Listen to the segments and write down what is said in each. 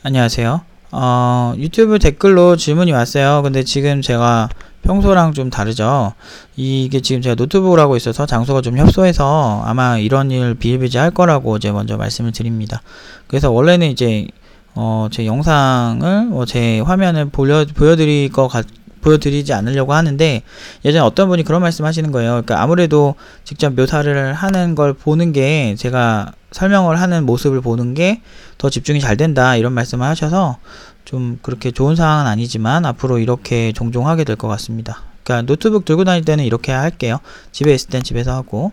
안녕하세요. 유튜브 댓글로 질문이 왔어요. 근데 지금 제가 평소랑 좀 다르죠. 이게 지금 제가 노트북을 하고 있어서 장소가 좀 협소해서 아마 이런 일 비일비재할 거라고 이제 먼저 말씀을 드립니다. 그래서 원래는 이제 제 영상을 제 화면을 보여드리지 않으려고 하는데, 예전에 어떤 분이 그런 말씀 하시는 거예요. 그러니까 아무래도 직접 묘사를 하는 걸 보는 게, 제가 설명을 하는 모습을 보는 게 더 집중이 잘 된다, 이런 말씀을 하셔서 좀 그렇게 좋은 상황은 아니지만 앞으로 이렇게 종종 하게 될 것 같습니다. 그러니까 노트북 들고 다닐 때는 이렇게 할게요. 집에 있을 땐 집에서 하고.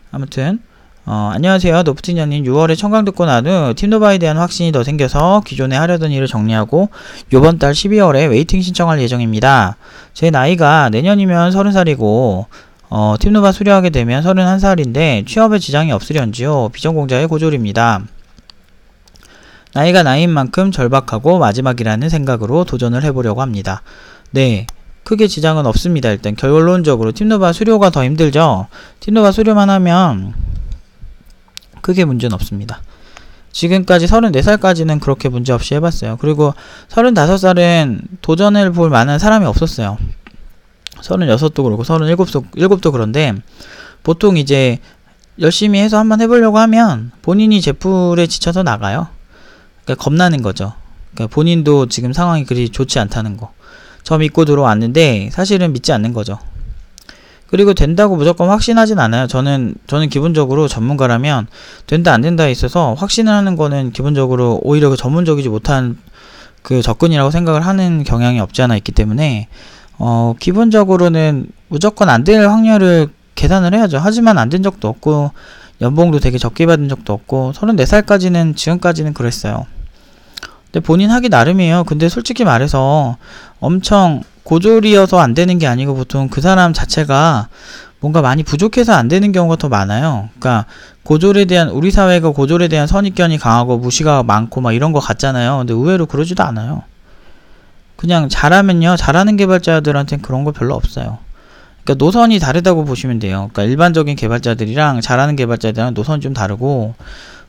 아무튼 안녕하세요. 노프팅장님, 6월에 청강 듣고 난 후 팀노바에 대한 확신이 더 생겨서 기존에 하려던 일을 정리하고 요번 달 12월에 웨이팅 신청할 예정입니다. 제 나이가 내년이면 30살이고 팀노바 수료하게 되면 31살인데 취업에 지장이 없으련지요. 비전공자의 고졸입니다. 나이가 나이인 만큼 절박하고 마지막이라는 생각으로 도전을 해보려고 합니다. 네, 크게 지장은 없습니다. 일단 결론적으로 팀노바 수료가 더 힘들죠. 팀노바 수료만 하면 크게 문제는 없습니다. 지금까지 34살까지는 그렇게 문제없이 해봤어요. 그리고 35살은 도전을 볼 만한 사람이 없었어요. 36도 그렇고 37도 그런데, 보통 이제 열심히 해서 한번 해보려고 하면 본인이 제풀에 지쳐서 나가요. 그러니까 겁나는 거죠. 그러니까 본인도 지금 상황이 그리 좋지 않다는 거. 저 믿고 들어왔는데 사실은 믿지 않는 거죠. 그리고 된다고 무조건 확신하진 않아요. 저는 기본적으로 전문가라면 된다 안 된다에 있어서 확신을 하는 거는 기본적으로 오히려 그 전문적이지 못한 그 접근이라고 생각을 하는 경향이 없지 않아 있기 때문에 기본적으로는 무조건 안 될 확률을 계산을 해야죠. 하지만 안 된 적도 없고 연봉도 되게 적게 받은 적도 없고 34살까지는 지금까지는 그랬어요. 근데 본인 하기 나름이에요. 근데 솔직히 말해서 엄청 고졸이어서 안 되는 게 아니고 보통 그 사람 자체가 뭔가 많이 부족해서 안 되는 경우가 더 많아요. 그러니까 우리 사회가 고졸에 대한 선입견이 강하고 무시가 많고 막 이런 거 같잖아요. 근데 의외로 그러지도 않아요. 그냥 잘하면요, 잘하는 개발자들한테는 그런 거 별로 없어요. 그러니까 노선이 다르다고 보시면 돼요. 그러니까 일반적인 개발자들이랑 잘하는 개발자들이랑 노선이 좀 다르고,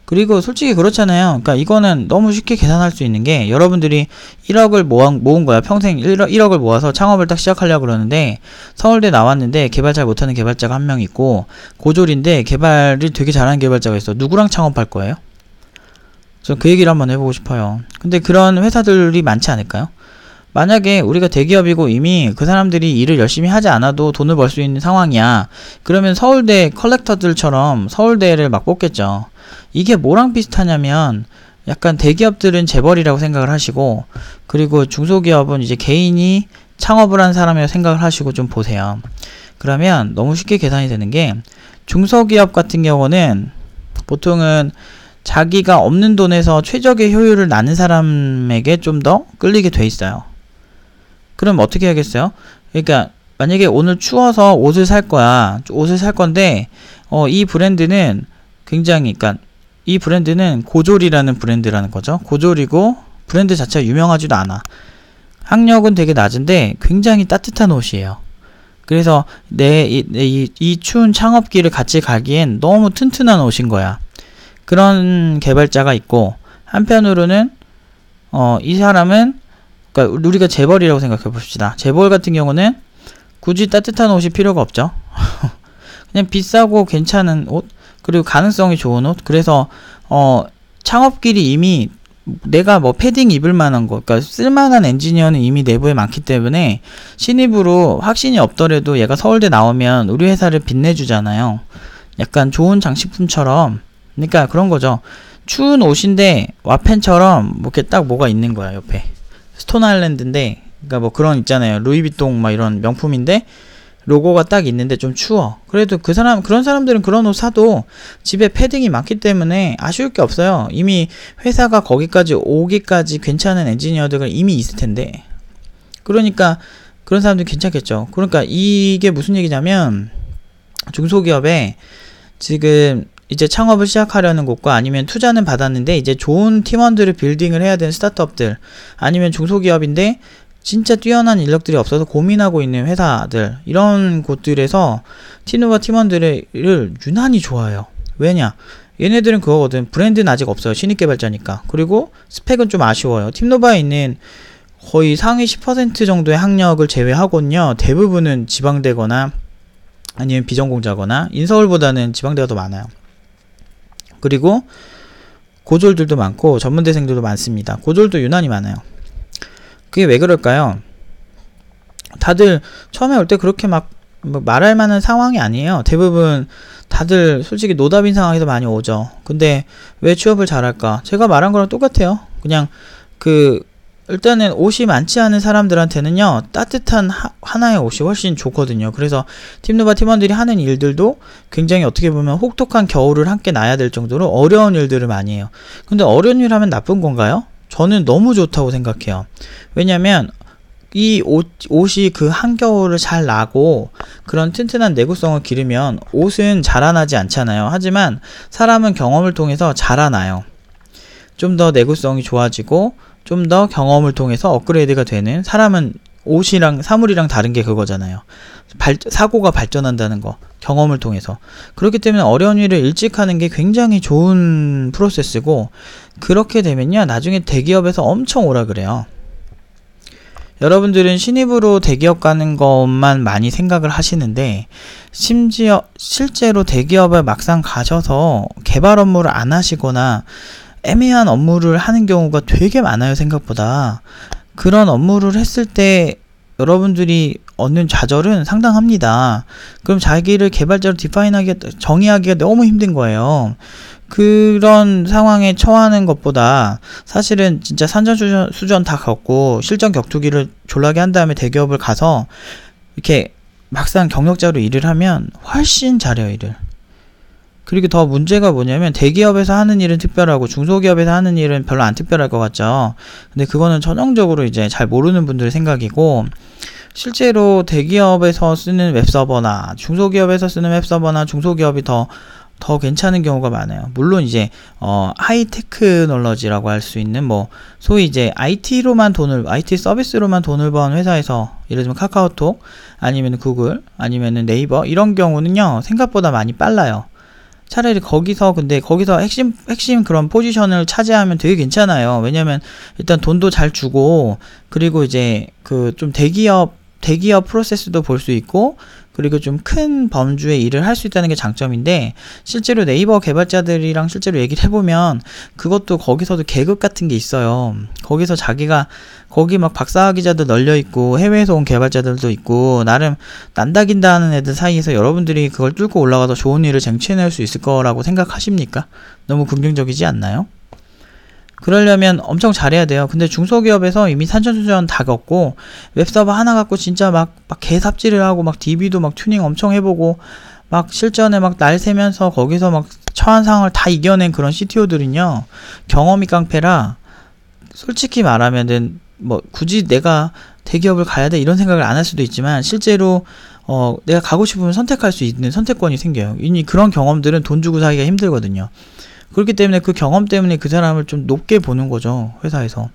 그리고 솔직히 그렇잖아요. 그러니까 이거는 너무 쉽게 계산할 수 있는 게, 여러분들이 1억을 모은 거야. 평생 1억을 모아서 창업을 딱 시작하려고 그러는데, 서울대 나왔는데 개발 잘 못하는 개발자가 한 명 있고, 고졸인데 개발을 되게 잘하는 개발자가 있어. 누구랑 창업할 거예요? 저 그 얘기를 한번 해보고 싶어요. 근데 그런 회사들이 많지 않을까요? 만약에 우리가 대기업이고 이미 그 사람들이 일을 열심히 하지 않아도 돈을 벌 수 있는 상황이야. 그러면 서울대 컬렉터들처럼 서울대를 막 뽑겠죠. 이게 뭐랑 비슷하냐면, 약간 대기업들은 재벌이라고 생각을 하시고, 그리고 중소기업은 이제 개인이 창업을 한 사람이라고 생각을 하시고 좀 보세요. 그러면 너무 쉽게 계산이 되는 게, 중소기업 같은 경우는 보통은 자기가 없는 돈에서 최적의 효율을 나는 사람에게 좀 더 끌리게 돼 있어요. 그럼 어떻게 해야겠어요? 그러니까 만약에 오늘 추워서 옷을 살 건데 이 브랜드는 굉장히, 그러니까 이 브랜드는 고졸이라는 브랜드라는 거죠. 고졸이고 브랜드 자체가 유명하지도 않아. 학력은 되게 낮은데 굉장히 따뜻한 옷이에요. 그래서 이 추운 창업기를 같이 가기엔 너무 튼튼한 옷인 거야. 그런 개발자가 있고, 한편으로는 이 사람은, 그러니까 우리가 재벌이라고 생각해 봅시다. 재벌 같은 경우는 굳이 따뜻한 옷이 필요가 없죠. 그냥 비싸고 괜찮은 옷, 그리고 가능성이 좋은 옷. 그래서 창업끼리 이미 내가 뭐 패딩 입을 만한 거, 그러니까 쓸만한 엔지니어는 이미 내부에 많기 때문에 신입으로 확신이 없더라도 얘가 서울대 나오면 우리 회사를 빛내주잖아요. 약간 좋은 장식품처럼. 그러니까 그런 거죠. 추운 옷인데 와펜처럼 뭐 이렇게 딱 뭐가 있는 거야, 옆에. 스톤 아일랜드인데, 그러니까 뭐 그런 있잖아요. 루이비통 막 이런 명품인데 로고가 딱 있는데 좀 추워. 그래도 그런 사람들은 그런 옷 사도 집에 패딩이 많기 때문에 아쉬울 게 없어요. 이미 회사가 거기까지 오기까지 괜찮은 엔지니어들이 이미 있을 텐데. 그러니까 그런 사람들은 괜찮겠죠. 그러니까 이게 무슨 얘기냐면, 중소기업에 지금 이제 창업을 시작하려는 곳과, 아니면 투자는 받았는데 이제 좋은 팀원들을 빌딩을 해야 되는 스타트업들, 아니면 중소기업인데 진짜 뛰어난 인력들이 없어서 고민하고 있는 회사들, 이런 곳들에서 팀노바 팀원들을 유난히 좋아해요. 왜냐? 얘네들은 그거거든. 브랜드는 아직 없어요. 신입 개발자니까. 그리고 스펙은 좀 아쉬워요. 팀노바에 있는 거의 상위 10% 정도의 학력을 제외하고는요, 대부분은 지방대거나 아니면 비전공자거나 인서울보다는 지방대가 더 많아요. 그리고 고졸들도 많고 전문대생들도 많습니다. 고졸도 유난히 많아요. 그게 왜 그럴까요? 다들 처음에 올 때 그렇게 막 말할 만한 상황이 아니에요. 대부분 다들 솔직히 노답인 상황에서 많이 오죠. 근데 왜 취업을 잘할까? 제가 말한 거랑 똑같아요. 그냥 일단은 옷이 많지 않은 사람들한테는요, 따뜻한 하나의 옷이 훨씬 좋거든요. 그래서 팀노바 팀원들이 하는 일들도 굉장히 어떻게 보면 혹독한 겨울을 함께 나야 될 정도로 어려운 일들을 많이 해요. 근데 어려운 일 하면 나쁜 건가요? 저는 너무 좋다고 생각해요. 왜냐면 이 옷이 그 한겨울을 잘 나고 그런 튼튼한 내구성을 기르면 옷은 자라나지 않잖아요. 하지만 사람은 경험을 통해서 자라나요. 좀 더 내구성이 좋아지고 좀 더 경험을 통해서 업그레이드가 되는, 사람은 옷이랑 사물이랑 다른 게 그거잖아요. 사고가 발전한다는 거, 경험을 통해서. 그렇기 때문에 어려운 일을 일찍 하는 게 굉장히 좋은 프로세스고, 그렇게 되면요, 나중에 대기업에서 엄청 오라 그래요. 여러분들은 신입으로 대기업 가는 것만 많이 생각을 하시는데, 심지어 실제로 대기업에 막상 가셔서 개발 업무를 안 하시거나 애매한 업무를 하는 경우가 되게 많아요. 생각보다. 그런 업무를 했을 때 여러분들이 얻는 좌절은 상당합니다. 그럼 자기를 개발자로 정의하기가 너무 힘든 거예요. 그런 상황에 처하는 것보다 사실은 진짜 산전수전 다 겪고 실전 격투기를 졸라게 한 다음에 대기업을 가서 이렇게 막상 경력자로 일을 하면 훨씬 잘해요, 일을. 그리고 더 문제가 뭐냐면, 대기업에서 하는 일은 특별하고 중소기업에서 하는 일은 별로 안 특별할 것 같죠. 근데 그거는 전형적으로 이제 잘 모르는 분들의 생각이고, 실제로 대기업에서 쓰는 웹서버나 중소기업에서 쓰는 웹서버나 중소기업이 더 괜찮은 경우가 많아요. 물론 이제 하이테크놀로지라고 할 수 있는, 소위 이제 IT 서비스로만 돈을 버는 회사에서, 예를 들면 카카오톡 아니면 구글 아니면 네이버 이런 경우는요, 생각보다 많이 빨라요. 차라리 거기서 핵심 그런 포지션을 차지하면 되게 괜찮아요. 왜냐면 일단 돈도 잘 주고, 그리고 이제 좀 대기업 프로세스도 볼 수 있고, 그리고 좀 큰 범주의 일을 할 수 있다는 게 장점인데, 실제로 네이버 개발자들이랑 실제로 얘기를 해보면 그것도 거기서도 계급 같은 게 있어요. 거기서 거기 막 박사학위자도 널려있고 해외에서 온 개발자들도 있고, 나름 난다긴다 하는 애들 사이에서 여러분들이 그걸 뚫고 올라가서 좋은 일을 쟁취해낼 수 있을 거라고 생각하십니까? 너무 긍정적이지 않나요? 그러려면 엄청 잘해야 돼요. 근데 중소기업에서 이미 산전수전 다 겪고 웹서버 하나 갖고 진짜 막 개삽질을 하고 막 DB도 막 튜닝 엄청 해보고 막 실전에 막 날 새면서 거기서 막 처한 상황을 다 이겨낸 그런 CTO들은요, 경험이 깡패라, 솔직히 말하면은 굳이 내가 대기업을 가야 돼 이런 생각을 안 할 수도 있지만, 실제로 내가 가고 싶으면 선택할 수 있는 선택권이 생겨요. 이미 그런 경험들은 돈 주고 사기가 힘들거든요. 그렇기 때문에 그 경험 때문에 그 사람을 좀 높게 보는 거죠, 회사에서.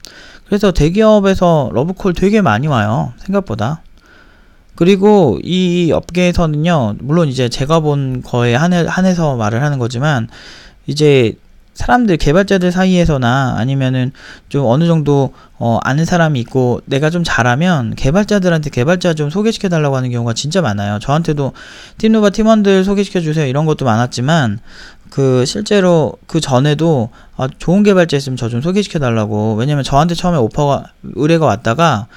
그래서 대기업에서 러브콜 되게 많이 와요, 생각보다. 그리고 이 업계에서는요, 물론 이제 제가 본 거에 한해서 말을 하는 거지만, 이제 사람들, 개발자들 사이에서나 아니면은 좀 어느 정도 아는 사람이 있고 내가 좀 잘하면 개발자들한테 개발자 좀 소개시켜 달라고 하는 경우가 진짜 많아요. 저한테도 팀노바 팀원들 소개시켜 주세요 이런 것도 많았지만, 실제로 전에도 좋은 개발자 있으면 저 좀 소개시켜 달라고. 왜냐면 저한테 처음에 의뢰가 왔다가,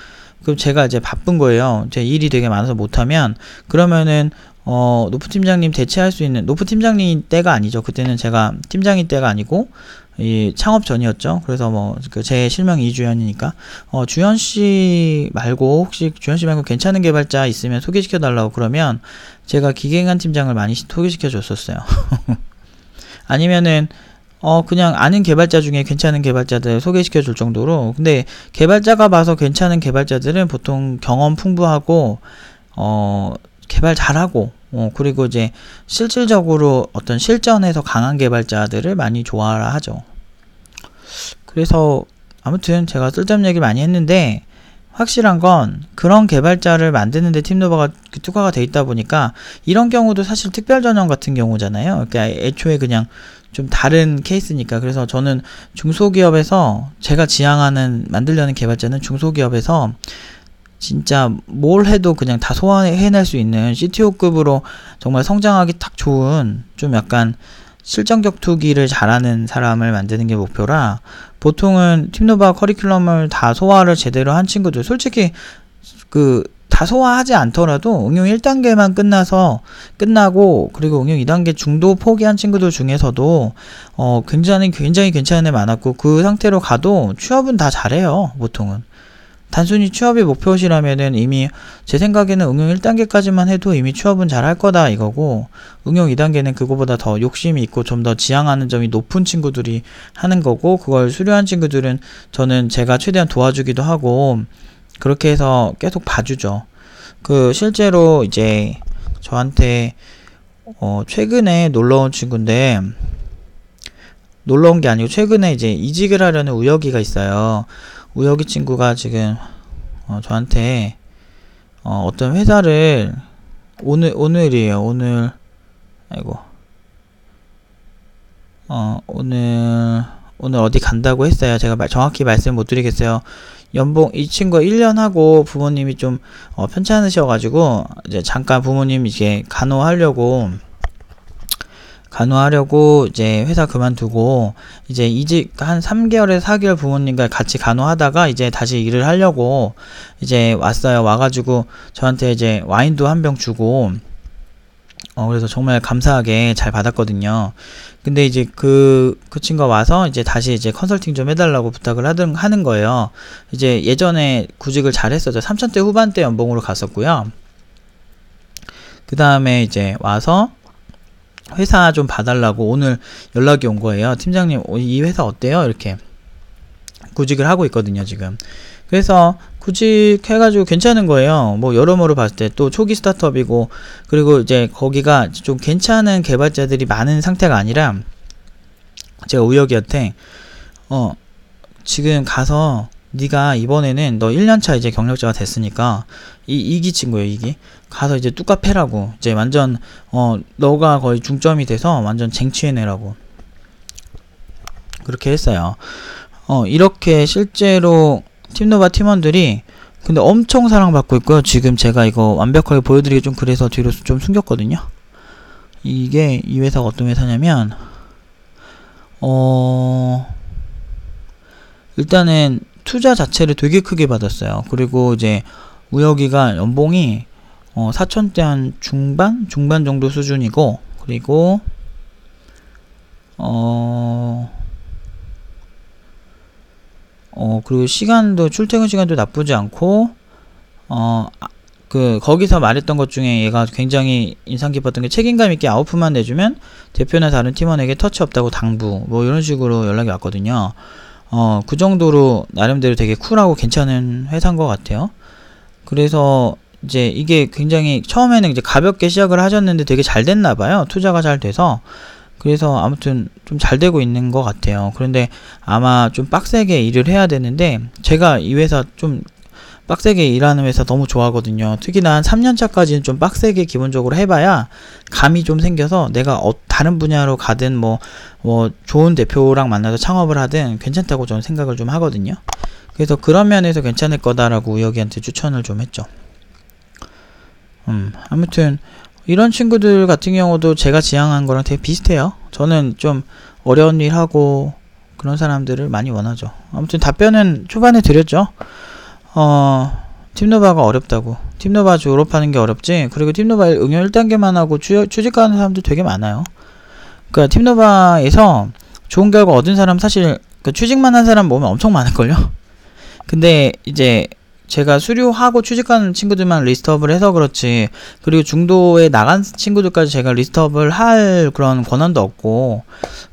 그럼 제가 이제 바쁜 거예요. 제 일이 되게 많아서 못하면, 그러면은 노프 팀장님 대체할 수 있는, 노프 팀장님 때가 아니죠. 그때는 제가 팀장인 때가 아니고 창업 전이었죠. 그래서 제 실명이 이주연이니까 주연씨 말고 괜찮은 개발자 있으면 소개시켜 달라고, 그러면 제가 기갱한 팀장을 많이 소개시켜 줬었어요. 아니면은 그냥 아는 개발자 중에 괜찮은 개발자들 소개시켜 줄 정도로. 근데 개발자가 봐서 괜찮은 개발자들은 보통 경험 풍부하고 개발 잘하고, 그리고 이제 실질적으로 어떤 실전에서 강한 개발자들을 많이 좋아라 하죠. 그래서 아무튼 제가 쓸데없는 얘기를 많이 했는데, 확실한 건 그런 개발자를 만드는데 팀노바가 특화가 돼 있다 보니까 이런 경우도 사실 특별 전형 같은 경우잖아요. 그러니까 애초에 그냥 좀 다른 케이스니까. 그래서 저는 중소기업에서 제가 지향하는 만들려는 개발자는 중소기업에서 진짜 뭘 해도 그냥 다 소화해낼 수 있는 CTO급으로 정말 성장하기 딱 좋은 좀 약간 실전 격투기를 잘하는 사람을 만드는 게 목표라, 보통은 팀노바 커리큘럼을 다 소화를 제대로 한 친구들, 솔직히 다 소화하지 않더라도 응용 1단계만 끝나고 그리고 응용 2단계 중도 포기한 친구들 중에서도 굉장히 괜찮은 애 많았고, 그 상태로 가도 취업은 다 잘해요. 보통은 단순히 취업이 목표시라면은 이미 제 생각에는 응용 1단계까지만 해도 이미 취업은 잘 할 거다 이거고, 응용 2단계는 그거보다 더 욕심이 있고 좀 더 지향하는 점이 높은 친구들이 하는 거고, 그걸 수료한 친구들은 저는 제가 최대한 도와주기도 하고 그렇게 해서 계속 봐주죠. 실제로 이제 저한테 최근에 놀러온 친구인데, 놀러온 게 아니고 최근에 이제 이직을 하려는 우혁이가 있어요. 우혁이 친구가 지금 저한테 어떤 회사를 오늘이에요. 오늘 오늘 어디 간다고 했어요. 제가 정확히 말씀 못 드리겠어요. 연봉, 이 친구가 1년 하고 부모님이 좀 편찮으셔가지고 이제 잠깐 부모님 이제 간호하려고 이제 회사 그만두고 이제 이직 한 3개월에서 4개월 부모님과 같이 간호하다가 이제 다시 일을 하려고 이제 왔어요. 와가지고 저한테 이제 와인도 한 병 주고 그래서 정말 감사하게 잘 받았거든요. 근데 이제 그 친구가 와서 이제 다시 이제 컨설팅 좀 해달라고 부탁을 하는 거예요. 이제 예전에 구직을 잘 했었죠. 3,000대 후반대 연봉으로 갔었고요. 그 다음에 이제 와서 회사 좀 봐달라고 오늘 연락이 온 거예요. 팀장님, 이 회사 어때요? 이렇게 구직을 하고 있거든요, 지금. 그래서 구직해가지고 괜찮은 거예요. 뭐 여러모로 봤을 때 또 초기 스타트업이고, 그리고 이제 거기가 좀 괜찮은 개발자들이 많은 상태가 아니라, 제가 우혁이한테 지금 가서 네가 이번에는 너 1년차 이제 경력자가 됐으니까 이기 친구예요. 이기 가서 이제 뚜까 패라고, 이제 완전 너가 거의 중점이 돼서 완전 쟁취해내라고 그렇게 했어요. 이렇게 실제로 팀노바 팀원들이 근데 엄청 사랑받고 있고요. 지금 제가 이거 완벽하게 보여드리기 좀 그래서 뒤로 좀 숨겼거든요. 이게 이 회사가 어떤 회사냐면 일단은 투자 자체를 되게 크게 받았어요. 그리고 이제 우혁이가 연봉이 4천대 한 중반 정도 수준이고, 그리고 그리고 출퇴근 시간도 나쁘지 않고, 거기서 말했던 것 중에 얘가 굉장히 인상 깊었던 게, 책임감 있게 아웃풋만 내주면 대표나 다른 팀원에게 터치 없다고 당부, 뭐 이런 식으로 연락이 왔거든요. 그 정도로 나름대로 되게 쿨하고 괜찮은 회사인 것 같아요. 그래서 이제 이게 굉장히 처음에는 이제 가볍게 시작을 하셨는데 되게 잘 됐나봐요. 투자가 잘 돼서. 그래서 아무튼 좀 잘 되고 있는 것 같아요. 그런데 아마 좀 빡세게 일을 해야 되는데, 제가 이 회사 좀 빡세게 일하는 회사 너무 좋아하거든요. 특히나 한 3년차까지는 좀 빡세게 기본적으로 해봐야 감이 좀 생겨서 내가 다른 분야로 가든 뭐 좋은 대표랑 만나서 창업을 하든 괜찮다고 저는 생각을 좀 하거든요. 그래서 그런 면에서 괜찮을 거다라고 우혁이한테 추천을 좀 했죠. 아무튼 이런 친구들 같은 경우도 제가 지향한 거랑 되게 비슷해요. 저는 좀 어려운 일 하고 그런 사람들을 많이 원하죠. 아무튼 답변은 초반에 드렸죠. 팀노바가 어렵다고. 팀노바 졸업하는 게 어렵지. 그리고 팀노바 응용 1단계만 하고 취직하는 사람들 되게 많아요. 그러니까 팀노바에서 좋은 결과 얻은 사람 사실 취직만 한 사람 보면 엄청 많을걸요. 근데 이제 제가 수료하고 취직하는 친구들만 리스트업을 해서 그렇지, 그리고 중도에 나간 친구들까지 제가 리스트업을 할 그런 권한도 없고,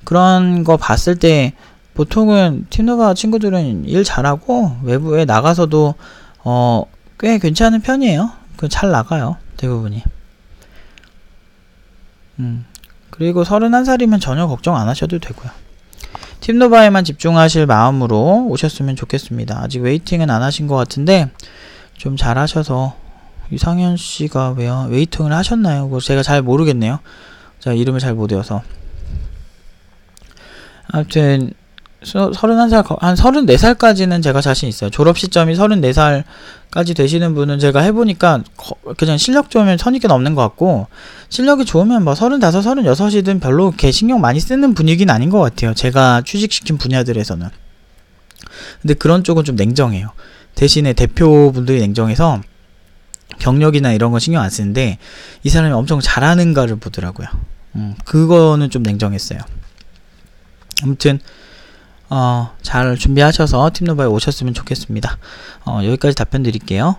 그런 거 봤을 때 보통은 팀노바 친구들은 일 잘하고 외부에 나가서도 꽤 괜찮은 편이에요. 잘 나가요, 대부분이. 그리고 31살이면 전혀 걱정 안 하셔도 되고요. 팀노바에만 집중하실 마음으로 오셨으면 좋겠습니다. 아직 웨이팅은 안 하신 것 같은데 좀 잘하셔서. 이상현씨가 왜요? 웨이팅을 하셨나요? 그거 제가 잘 모르겠네요. 제가 이름을 잘 못 외워서. 아무튼 31살, 한 34살까지는 제가 자신 있어요. 졸업 시점이 34살까지 되시는 분은 제가 해보니까 그냥 실력 좋으면 선입견 없는 것 같고, 실력이 좋으면 뭐 35, 36이든 별로 이렇게 신경 많이 쓰는 분위기는 아닌 것 같아요. 제가 취직시킨 분야들에서는. 근데 그런 쪽은 좀 냉정해요. 대신에 대표분들이 냉정해서 경력이나 이런 건 신경 안 쓰는데 이 사람이 엄청 잘하는가를 보더라고요. 그거는 좀 냉정했어요. 아무튼 잘 준비하셔서 팀노바에 오셨으면 좋겠습니다. 여기까지 답변 드릴게요.